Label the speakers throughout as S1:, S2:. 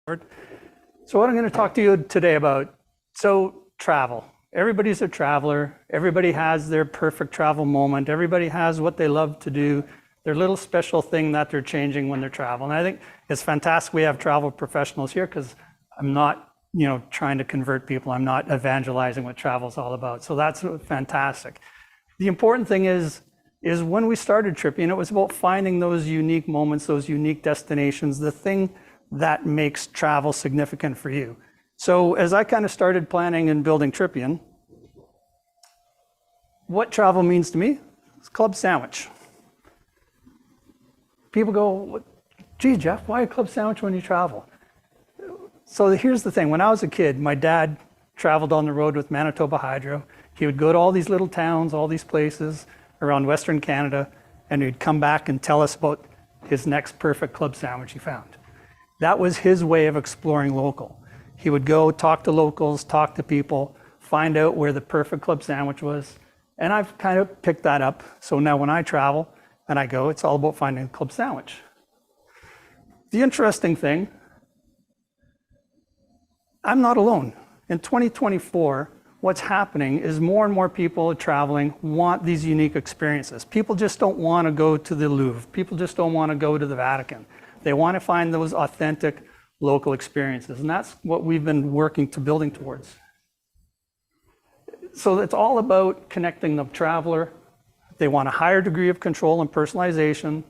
S1: So what I'm going to talk to you today about, travel. Everybody's a traveler. Everybody has their perfect travel moment. Everybody has what they love to do, their little special thing that they're changing when they're traveling. And I think it's fantastic we have travel professionals here because I'm not, trying to convert people. I'm not evangelizing what travel is all about. So that's fantastic. The important thing is when we started Tripian, it was about finding those unique moments, those unique destinations, the thing that makes travel significant for you. So as I kind of started planning and building Tripian, what travel means to me is club sandwich. People go, gee, Jeff, why a club sandwich when you travel? So here's the thing. When I was a kid, my dad traveled on the road with Manitoba Hydro. He would go to all these little towns, all these places around Western Canada, and he'd come back and tell us about his next perfect club sandwich he found. That was his way of exploring local. He would go talk to locals, talk to people, find out where the perfect club sandwich was. And I've kind of picked that up. So now when I travel and I go, it's all about finding a club sandwich. The interesting thing, I'm not alone. In 2024, what's happening is more and more people traveling want these unique experiences. People just don't want to go to the Louvre. People just don't want to go to the Vatican. They want to find those authentic local experiences, and that's what we've been working to building towards. So it's all about connecting the traveler. They want a higher degree of control and personalization.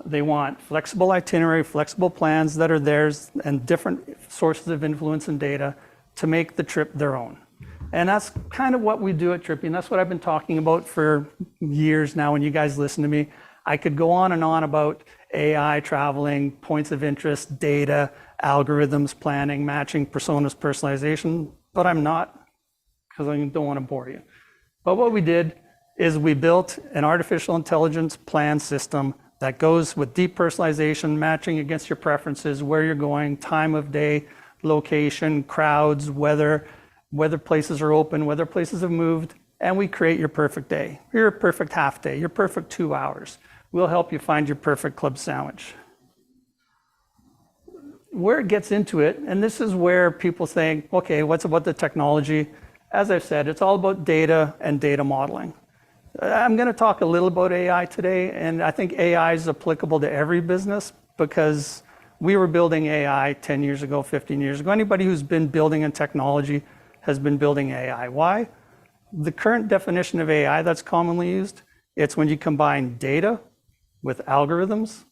S1: They want flexible itinerary, flexible plans that are theirs, and different sources of influence and data to make the trip their own. And that's kind of what we do at Tripian. That's what I've been talking about for years now when you guys listen to me. I could go on and on about AI, traveling, points of interest, data, algorithms, planning, matching, personas, personalization, but I'm not, because I don't want to bore you. But what we did is we built an artificial intelligence plan system that goes with deep personalization, matching against your preferences, where you're going, time of day, location, crowds, whether places are open, whether places have moved, and we create your perfect day, your perfect half day, your perfect 2 hours. We'll help you find your perfect club sandwich. Where it gets into it, and this is where people think, okay, what's about the technology? As I've said, it's all about data and data modeling. I'm going to talk a little about AI today, and I think AI is applicable to every business because we were building AI 10 years ago, 15 years ago. Anybody who's been building in technology has been building AI. Why? The current definition of AI that's commonly used, it's when you combine data with algorithms,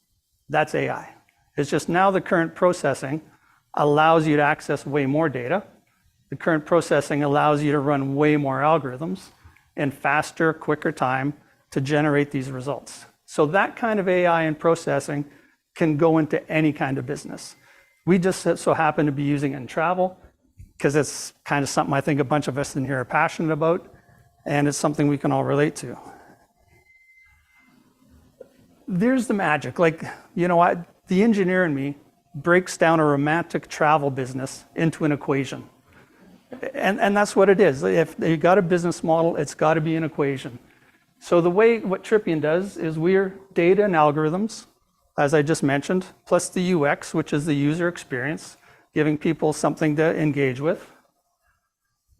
S1: that's AI. It's just now the current processing allows you to access way more data. The current processing allows you to run way more algorithms in faster, quicker time to generate these results. So that kind of AI and processing can go into any kind of business. We just so happen to be using it in travel because it's kind of something I think a bunch of us in here are passionate about, and it's something we can all relate to. There's the magic. The engineer in me breaks down a romantic travel business into an equation. And that's what it is. If you got a business model, it's got to be an equation. So what Tripian does is we're data and algorithms, as I just mentioned, plus the UX, which is the user experience, giving people something to engage with.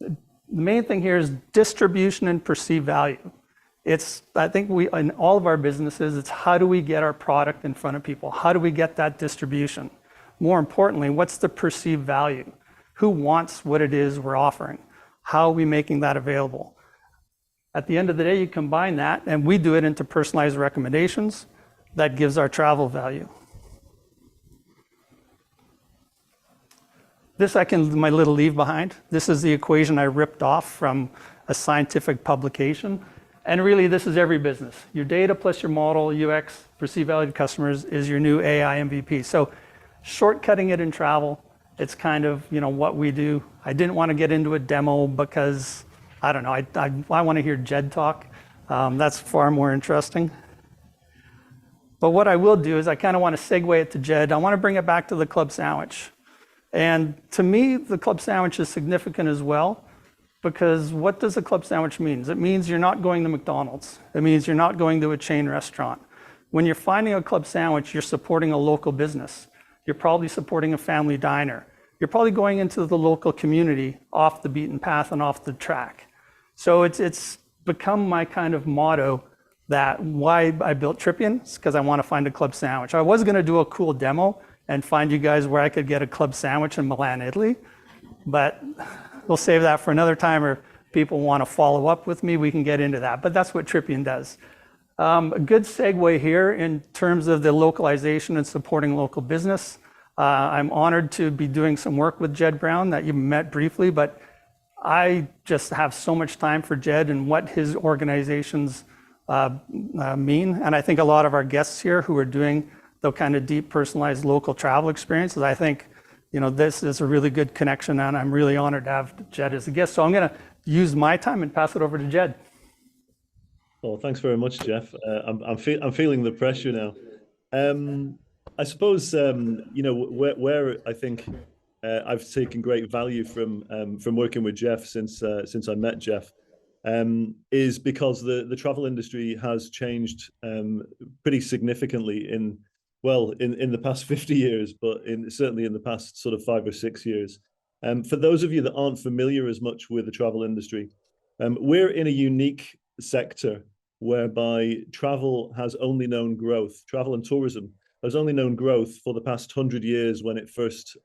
S1: The main thing here is distribution and perceived value. I think in all of our businesses, it's how do we get our product in front of people? How do we get that distribution? More importantly, what's the perceived value? Who wants what it is we're offering? How are we making that available? At the end of the day, you combine that, and we do it into personalized recommendations that gives our travel value. This my little leave behind. This is the equation I ripped off from a scientific publication. And really, this is every business. Your data plus your model, UX, perceived value to customers is your new AI MVP. So shortcutting it in travel, it's kind of what we do. I didn't want to get into a demo because, I don't know, I want to hear Jed talk. That's far more interesting. But what I will do is I kind of want to segue it to Jed. I want to bring it back to the club sandwich. And to me, the club sandwich is significant as well. Because what does a club sandwich mean? It means you're not going to McDonald's. It means you're not going to a chain restaurant. When you're finding a club sandwich, you're supporting a local business. You're probably supporting a family diner. You're probably going into the local community off the beaten path and off the track. So it's become my kind of motto that why I built Tripian is because I want to find a club sandwich. I was going to do a cool demo and find you guys where I could get a club sandwich in Milan, Italy, but we'll save that for another time, or people want to follow up with me, we can get into that. But that's what Tripian does. A good segue here in terms of the localization and supporting local business. I'm honored to be doing some work with Jed Brown that you met briefly, but I just have so much time for Jed and what his organizations mean. And I think a lot of our guests here who are doing the kind of deep personalized local travel experiences, I think this is a really good connection, and I'm really honored to have Jed as a guest. So I'm going to use my time and pass it over to Jed.
S2: Well, thanks very much, Jeff. I'm feeling the pressure now. I suppose where I think I've taken great value from working with Jeff since I met Jeff is because the travel industry has changed pretty significantly in the past 50 years, but certainly in the past sort of 5 or 6 years. For those of you that aren't familiar as much with the travel industry, we're in a unique sector whereby travel has only known growth. Travel and tourism has only known growth for the past 100 years when it first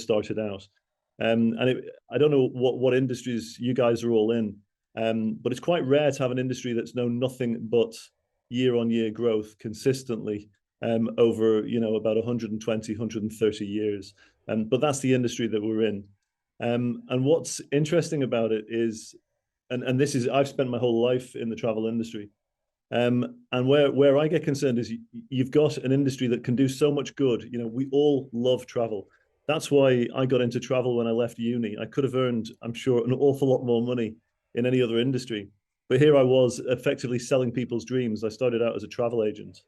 S2: started out. I don't know what industries you guys are all in, but it's quite rare to have an industry that's known nothing but year-on-year growth consistently over about 120, 130 years. But that's the industry that we're in. And what's interesting about it is, and this is, I've spent my whole life in the travel industry. And where I get concerned is you've got an industry that can do so much good. We all love travel. That's why I got into travel when I left uni. I could have earned, I'm sure, an awful lot more money in any other industry. But here I was effectively selling people's dreams. I started out as a travel agent.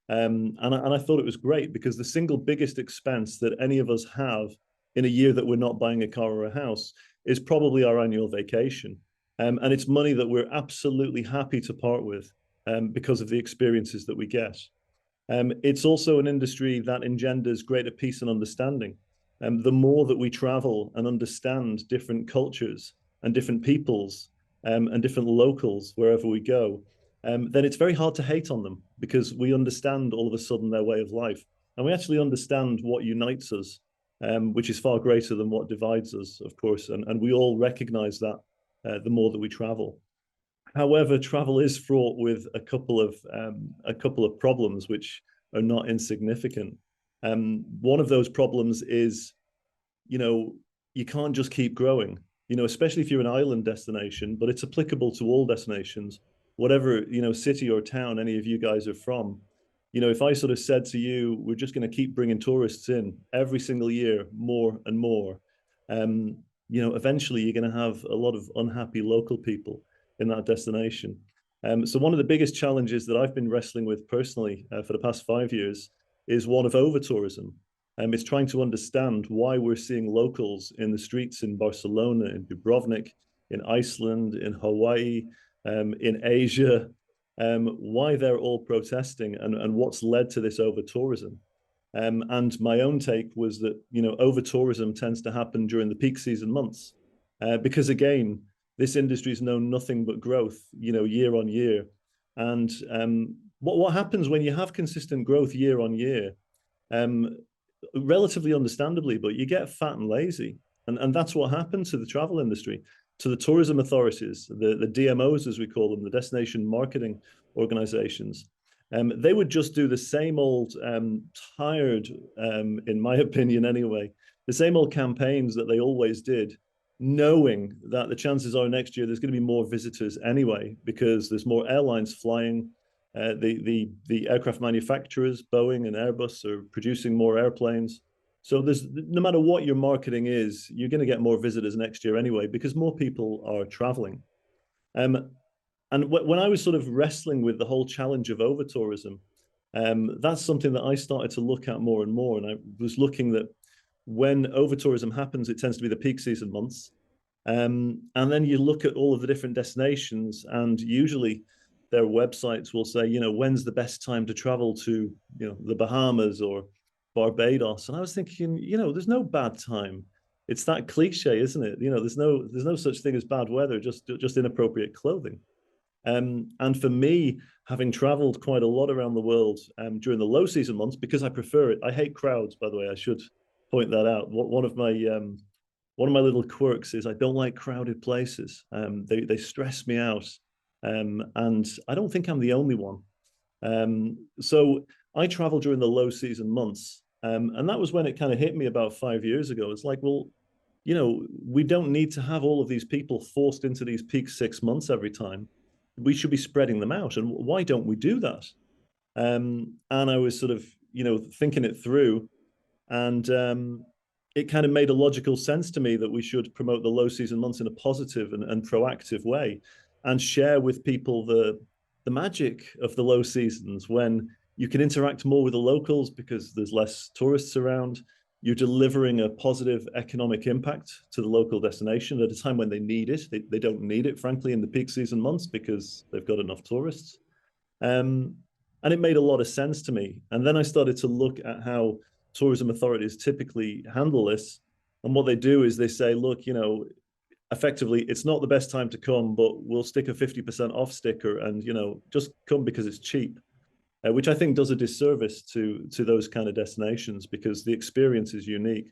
S2: And I thought it was great because the single biggest expense that any of us have in a year that we're not buying a car or a house is probably our annual vacation. And it's money that we're absolutely happy to part with because of the experiences that we get. It's also an industry that engenders greater peace and understanding. The more that we travel and understand different cultures and different peoples and different locals wherever we go, then it's very hard to hate on them because we understand all of a sudden their way of life. And we actually understand what unites us, which is far greater than what divides us, of course. And we all recognize that the more that we travel. However, travel is fraught with a couple of problems which are not insignificant. One of those problems is, you can't just keep growing, especially if you're an island destination, but it's applicable to all destinations, whatever, city or town any of you guys are from. If I sort of said to you, we're just going to keep bringing tourists in every single year, more and more, eventually you're going to have a lot of unhappy local people in that destination. So one of the biggest challenges that I've been wrestling with personally for the past 5 years is one of over-tourism. It's trying to understand why we're seeing locals in the streets in Barcelona, in Dubrovnik, in Iceland, in Hawaii, in Asia, why they're all protesting and what's led to this over-tourism. And my own take was that, over-tourism tends to happen during the peak season months because, again, this industry has known nothing but growth, year on year. And what happens when you have consistent growth year on year, relatively understandably, but you get fat and lazy. And that's what happened to the travel industry, to the tourism authorities, the DMOs, as we call them, the destination marketing organizations. They would just do the same old tired, in my opinion anyway, the same old campaigns that they always did, knowing that the chances are next year there's going to be more visitors anyway, because there's more airlines flying. The aircraft manufacturers, Boeing and Airbus, are producing more airplanes. So there's, no matter what your marketing is, you're going to get more visitors next year anyway, because more people are traveling. And when I was sort of wrestling with the whole challenge of over-tourism, that's something that I started to look at more and more. And I was looking that when over-tourism happens, it tends to be the peak season months. And then you look at all of the different destinations, and usually their websites will say, when's the best time to travel to, the Bahamas or Barbados, and I was thinking, there's no bad time. It's that cliche, isn't it? There's no such thing as bad weather, just inappropriate clothing. And for me, having traveled quite a lot around the world during the low season months, because I prefer it. I hate crowds, by the way. I should point that out. One of my little quirks is I don't like crowded places. They stress me out, and I don't think I'm the only one. So I travel during the low season months, and that was when it kind of hit me about 5 years ago. It's like, well, we don't need to have all of these people forced into these peak 6 months every time. We should be spreading them out, and why don't we do that? And I was sort of, thinking it through, and it kind of made a logical sense to me that we should promote the low season months in a positive and proactive way, and share with people the magic of the low seasons, when you can interact more with the locals because there's less tourists around. You're delivering a positive economic impact to the local destination at a time when they need it. They don't need it, frankly, in the peak season months because they've got enough tourists. And it made a lot of sense to me. And then I started to look at how tourism authorities typically handle this. And what they do is they say, look, effectively, it's not the best time to come, but we'll stick a 50% off sticker, and, just come because it's cheap. Which I think does a disservice to those kind of destinations, because the experience is unique.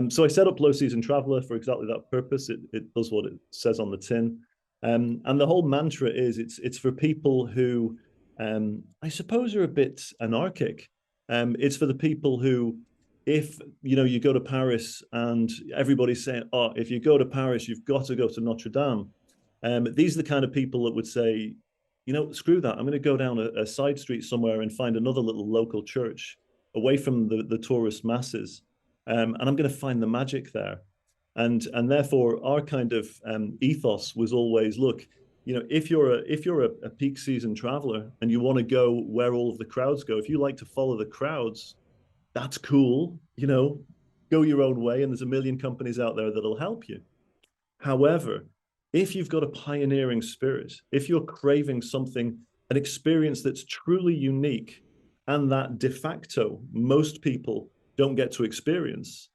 S2: So I set up Low Season Traveler for exactly that purpose. It does what it says on the tin. And the whole mantra is it's for people who I suppose are a bit anarchic. It's for the people who, if you go to Paris and everybody's saying, oh, if you go to Paris, you've got to go to Notre Dame. These are the kind of people that would say, screw that. I'm going to go down a side street somewhere and find another little local church away from the tourist masses. And I'm going to find the magic there. And therefore, our kind of ethos was always, look, if you're a peak season traveler and you want to go where all of the crowds go, if you like to follow the crowds, that's cool. Go your own way. And there's a million companies out there that'll help you. However, if you've got a pioneering spirit, if you're craving something, an experience that's truly unique and that de facto most people don't get to experience,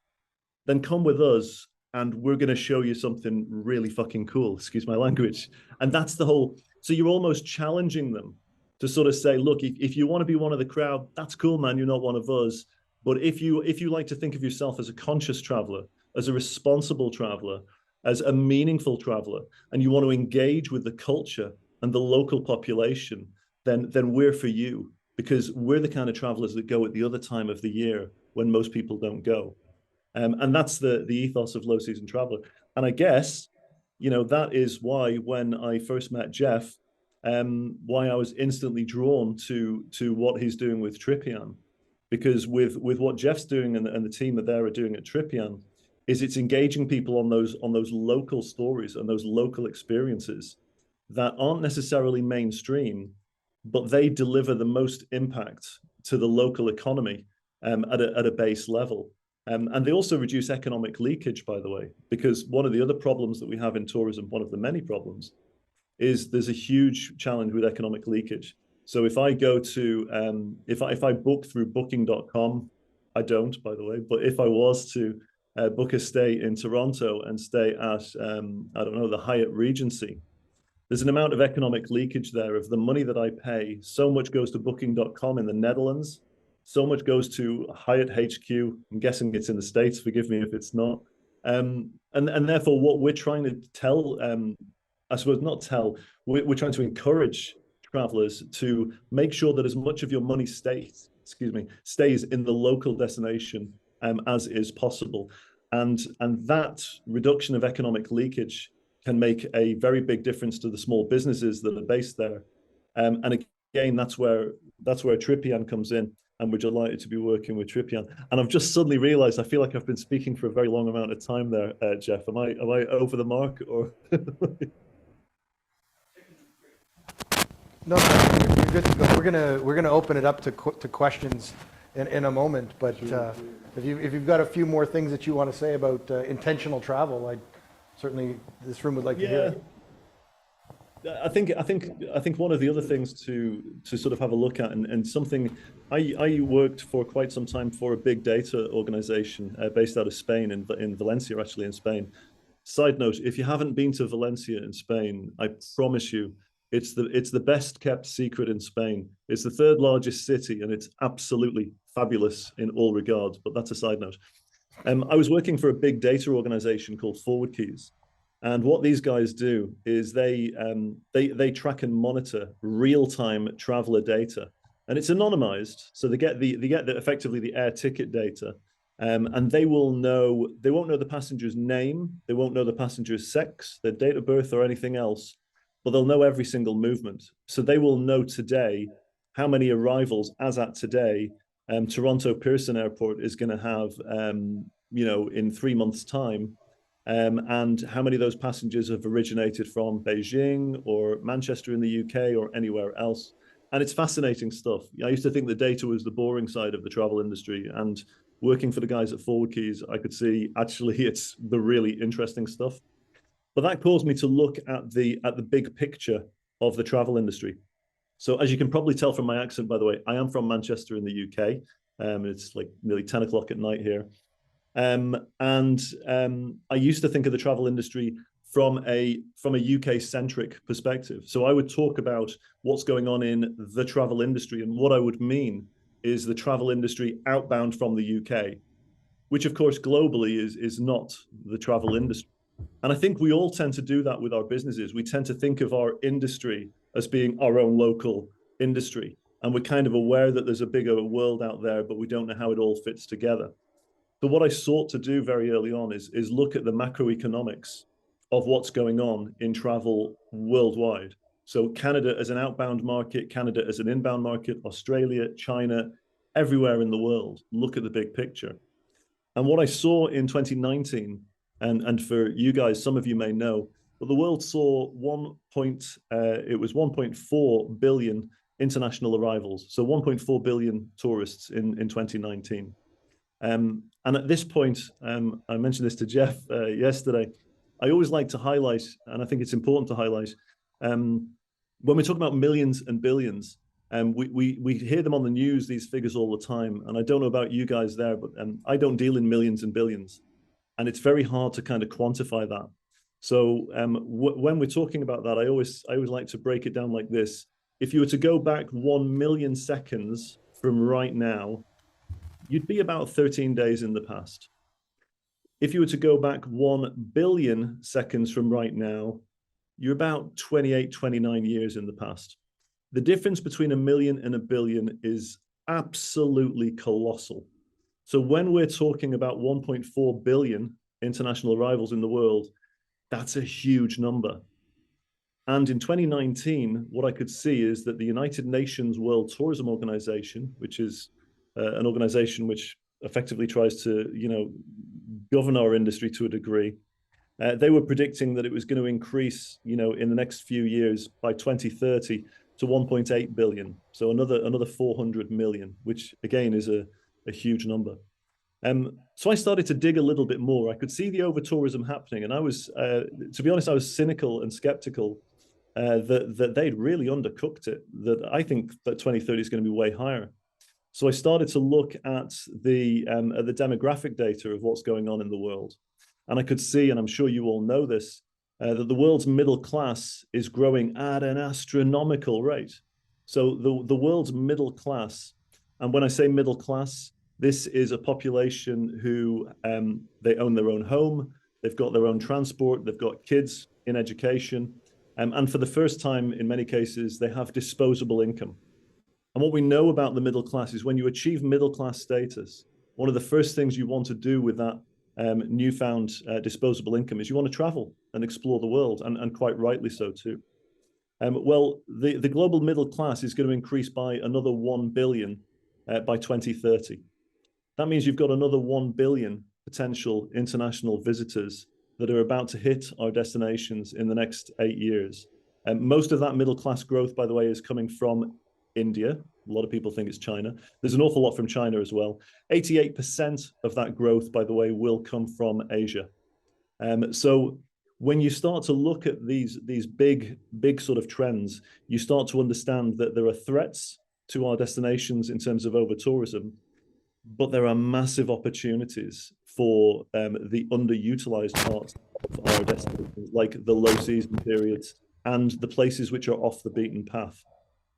S2: then come with us and we're going to show you something really fucking cool, excuse my language. And that's the whole, so you're almost challenging them to sort of say, look, if you want to be one of the crowd, that's cool, man, you're not one of us. But if you like to think of yourself as a conscious traveler, as a responsible traveler, as a meaningful traveler, and you want to engage with the culture and the local population, then we're for you, because we're the kind of travelers that go at the other time of the year when most people don't go. And that's the ethos of Low Season Traveler. And I guess, that is why when I first met Jeff, why I was instantly drawn to what he's doing with Tripian, because with what Jeff's doing and the team that they're doing at Tripian, is it's engaging people on those local stories and those local experiences that aren't necessarily mainstream, but they deliver the most impact to the local economy at a base level. And they also reduce economic leakage, by the way, because one of the other problems that we have in tourism, one of the many problems, is there's a huge challenge with economic leakage. So if I go to, if I book through booking.com, I don't, by the way, but if I was to book a stay in Toronto and stay at, I don't know, the Hyatt Regency, there's an amount of economic leakage there of the money that I pay. So much goes to booking.com in the Netherlands. So much goes to Hyatt HQ. I'm guessing it's in the States. Forgive me if it's not. And therefore, what we're trying to tell, I suppose not tell, we're trying to encourage travelers to make sure that as much of your money stays in the local destination as is possible. And that reduction of economic leakage can make a very big difference to the small businesses that are based there. And again, that's where Tripian comes in. And we're delighted to be working with Tripian. And I've just suddenly realized I feel like I've been speaking for a very long amount of time there, Jeff. Am I over the mark or?
S3: No, you're good to go. We're gonna open it up to questions in a moment. But sure. If you've got a few more things that you want to say about intentional travel, certainly this room would like to hear it.
S2: I think one of the other things to sort of have a look at, and something I worked for quite some time for a big data organization based out of Spain, in Valencia, actually, in Spain. Side note, if you haven't been to Valencia in Spain, I promise you, it's the best kept secret in Spain. It's the third largest city, and it's absolutely fabulous in all regards. But that's a side note. I was working for a big data organization called Forward Keys, and what these guys do is they track and monitor real time traveler data, and it's anonymized, so they get effectively the air ticket data, and they won't know the passenger's name, they won't know the passenger's sex, their date of birth, or anything else, but they'll know every single movement. So they will know today how many arrivals, as at today, Toronto Pearson Airport is going to have, in 3 months' time, and how many of those passengers have originated from Beijing or Manchester in the UK or anywhere else. And it's fascinating stuff. I used to think the data was the boring side of the travel industry, and working for the guys at Forward Keys, I could see actually it's the really interesting stuff. But that caused me to look at the big picture of the travel industry. So as you can probably tell from my accent, by the way, I am from Manchester in the UK. It's like nearly 10 o'clock at night here. And I used to think of the travel industry from a UK centric perspective. So I would talk about what's going on in the travel industry, and what I would mean is the travel industry outbound from the UK, which of course globally is not the travel industry. And I think we all tend to do that with our businesses. We tend to think of our industry as being our own local industry. And we're kind of aware that there's a bigger world out there, but we don't know how it all fits together. So what I sought to do very early on is look at the macroeconomics of what's going on in travel worldwide. So Canada as an outbound market, Canada as an inbound market, Australia, China, everywhere in the world. Look at the big picture. And what I saw in 2019, and for you guys, some of you may know, but the world saw 1.4 billion international arrivals. So 1.4 billion tourists in 2019. And at this point, I mentioned this to Jeff yesterday, I always like to highlight, and I think it's important to highlight, when we talk about millions and billions, we hear them on the news, these figures all the time. And I don't know about you guys there, but I don't deal in millions and billions. And it's very hard to kind of quantify that. So when we're talking about that, I always like to break it down like this. If you were to go back 1 million seconds from right now, you'd be about 13 days in the past. If you were to go back 1 billion seconds from right now, you're about 28, 29 years in the past. The difference between a million and a billion is absolutely colossal. So when we're talking about 1.4 billion international arrivals in the world, that's a huge number. And in 2019, what I could see is that the United Nations World Tourism Organization, which is an organization which effectively tries to, govern our industry to a degree, they were predicting that it was going to increase, in the next few years by 2030 to 1.8 billion. So another 400 million, which again is a huge number. So I started to dig a little bit more. I could see the over-tourism happening, and I was, to be honest, I was cynical and skeptical that they'd really undercooked it, that I think that 2030 is going to be way higher. So I started to look at the demographic data of what's going on in the world. And I could see, and I'm sure you all know this, that the world's middle class is growing at an astronomical rate. So the world's middle class, and when I say middle class, this is a population who they own their own home, they've got their own transport, they've got kids in education, and for the first time, in many cases, they have disposable income. And what we know about the middle class is when you achieve middle class status, one of the first things you want to do with that newfound disposable income is you want to travel and explore the world, and quite rightly so too. Well, the global middle class is going to increase by another 1 billion by 2030. That means you've got another 1 billion potential international visitors that are about to hit our destinations in the next 8 years. Most of that middle class growth, by the way, is coming from India. A lot of people think it's China. There's an awful lot from China as well. 88% of that growth, by the way, will come from Asia. So when you start to look at these big sort of trends, you start to understand that there are threats to our destinations in terms of over tourism, but there are massive opportunities for the underutilized parts of our destinations, like the low season periods and the places which are off the beaten path.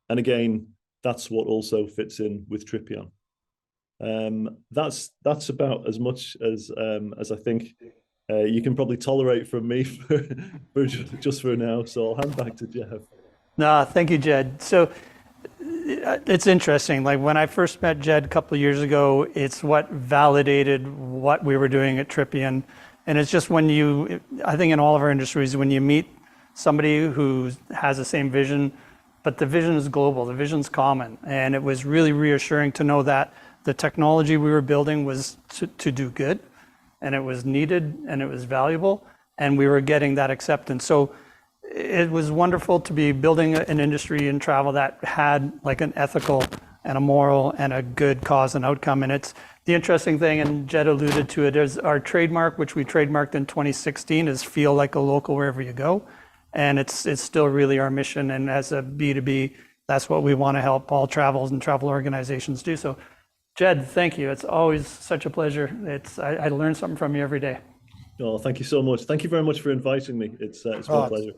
S2: And again, that's what also fits in with Tripian. That's about as much as I think you can probably tolerate from me for just for now. So I'll hand back to Jeff.
S1: No, thank you, Jed. So it's interesting. Like when I first met Jed a couple of years ago, it's what validated what we were doing at Tripian. And it's just when I think in all of our industries, when you meet somebody who has the same vision, but the vision is global, the vision's common. And it was really reassuring to know that the technology we were building was to do good, and it was needed, and it was valuable, and we were getting that acceptance. So it was wonderful to be building an industry in travel that had like an ethical and a moral and a good cause and outcome. And it's the interesting thing, and Jed alluded to it, is our trademark, which we trademarked in 2016, is feel like a local wherever you go. And it's still really our mission. And as a B2B, that's what we want to help all travels and travel organizations do. So Jed, thank you. It's always such a pleasure. I learn something from you every day.
S2: Oh, thank you so much. Thank you very much for inviting me. It's been a pleasure.